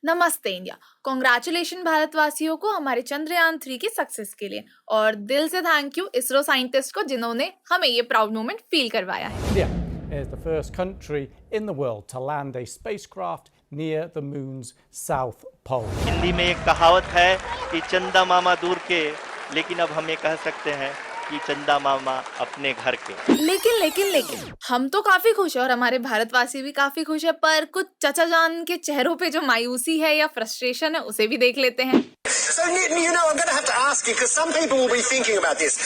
नमस्ते India. Congratulation भारतवासियों को हमारे चंद्रयान 3 की सक्सेस के लिए और दिल से थैंक यू इसरो साइंटिस्ट को जिन्होंने हमें ये प्राउड मोमेंट फील करवाया है। India is the first country in the world to land a spacecraft near the moon's south pole. Hindi में एक कहावत है कि चंदा मामा दूर के, लेकिन अब हम ये कह सकते हैं कि चंदा मामा अपने घर के। लेकिन हम तो काफी खुश है और हमारे भारतवासी भी काफी खुश है, पर कुछ चचा जान के चेहरों पे जो मायूसी है या फ्रस्ट्रेशन है उसे भी देख लेते हैं। So, I'm going to have to ask you, because some people will be thinking about this.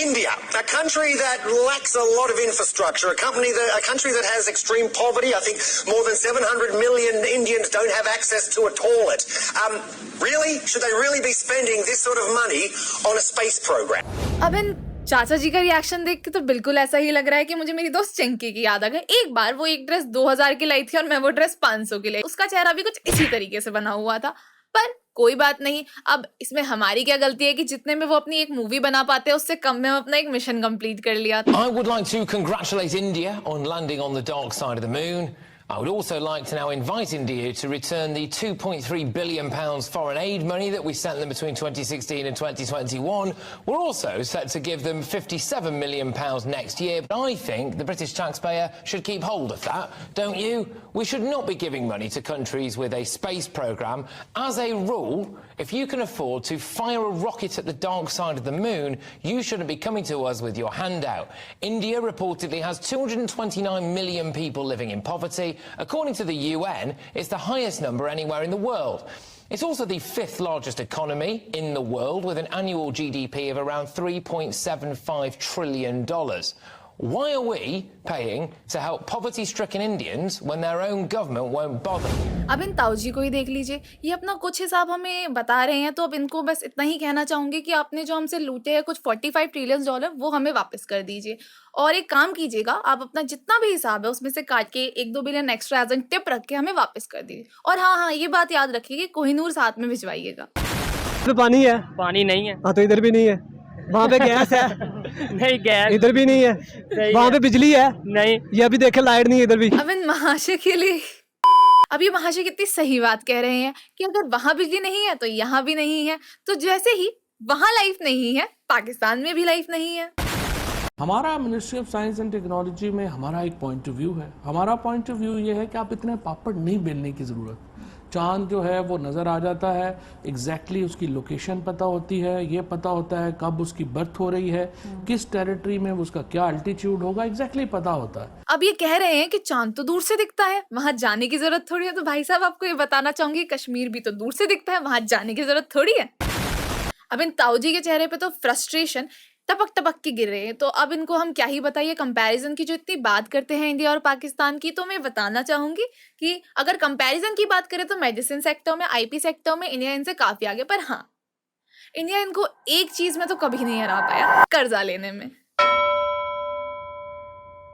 India, a country that lacks a lot of infrastructure, a country that has extreme poverty. I think more than 700 million Indians don't have access to a toilet. Really? Should they really be spending this sort of money on a space program? अब इन चाचा जी का reaction देख के तो बिल्कुल ऐसा ही लग रहा है कि मुझे मेरी दोस्त चिंकी की याद आ गई। एक बार वो एक ड्रेस 2000 की लाई थी और मैं वो ड्रेस 500 की लाई। उसका चेहरा भी कुछ इसी तरीके से बना हुआ था, पर कोई बात नहीं। अब इसमें हमारी क्या गलती है कि जितने में वो अपनी एक मूवी बना पाते हैं उससे कम में अपना एक मिशन कंप्लीट कर लिया। I would like to congratulate India on landing on the dark side of the moon. I would also like to now invite India to return the £2.3 billion foreign aid money that we sent them between 2016 and 2021. We're also set to give them £57 million next year. But I think the British taxpayer should keep hold of that, don't you? We should not be giving money to countries with a space programme. As a rule, if you can afford to fire a rocket at the dark side of the moon, you shouldn't be coming to us with your hand out. India reportedly has 229 million people living in poverty. According to the UN, it's the highest number anywhere in the world. It's also the fifth largest economy in the world, with an annual GDP of around $3.75 trillion. Why are we paying to help poverty-stricken Indians when their own government won't bother? अब इन ताऊ जी को ही देख लीजिए, ये अपना कुछ हिसाब हमें बता रहे हैं, तो अब इनको बस इतना ही कहना चाहूंगी कि आपने जो हमसे लूटे हैं कुछ $45 ट्रिलियन वो हमें वापस कर दीजिए। और एक काम कीजिएगा, आप अपना जितना भी हिसाब है उसमें से काट के 1-2 billion extra as an tip रख के हमें वापस कर दीजिए। और हाँ, ये बात याद रखिए कि कोहिनूर साथ में भिजवाइएगा। तो पानी है? पानी नहीं है। हाँ, तो इधर भी नहीं है। वहाँ पे गैस है? नहीं, गैस इधर भी नहीं है। वहाँ पे बिजली है? नहीं। ये अभी देखे लाइट नहीं है इधर भी। अब इन महाशय के लिए, अब ये महाशय कितनी सही बात कह रहे हैं कि अगर वहां बिजली नहीं है तो यहाँ भी नहीं है, तो जैसे ही वहां लाइफ नहीं है पाकिस्तान में भी लाइफ नहीं है। हमारा ministry of science and technology में हमारा एक पॉइंट ऑफ व्यू है। हमारा पॉइंट ऑफ व्यू ये है कि आप इतने पापड़ नहीं बेलने की ज़रूरत। चांद जो है वो नज़र आ जाता है, एग्जैक्टली उसकी लोकेशन पता होती है, ये पता होता है कब उसकी बर्थ हो रही है, किस टेरिटरी में उसका क्या अल्टीट्यूड होगा, एग्जैक्टली पता होता है। अब ये कह रहे हैं कि चांद तो दूर से दिखता है, वहां जाने की जरूरत थोड़ी है। तो भाई साहब, आपको ये बताना चाहूंगी कश्मीर भी तो दूर से दिखता है, वहां जाने की जरूरत थोड़ी है। अब इन ताऊ जी के चेहरे पे तो फ्रस्ट्रेशन टपक टपक के गिर रहे हैं। तो अब इनको हम क्या ही बताइए, कंपैरिजन की जो इतनी बात करते हैं इंडिया और पाकिस्तान की, तो मैं बताना चाहूंगी कि अगर कंपैरिजन की बात करें तो मेडिसिन सेक्टर में, आईपी सेक्टर में इंडिया इनसे काफी आगे। पर हाँ, इंडिया इनको एक चीज में तो कभी नहीं हरा पाया, कर्जा लेने में।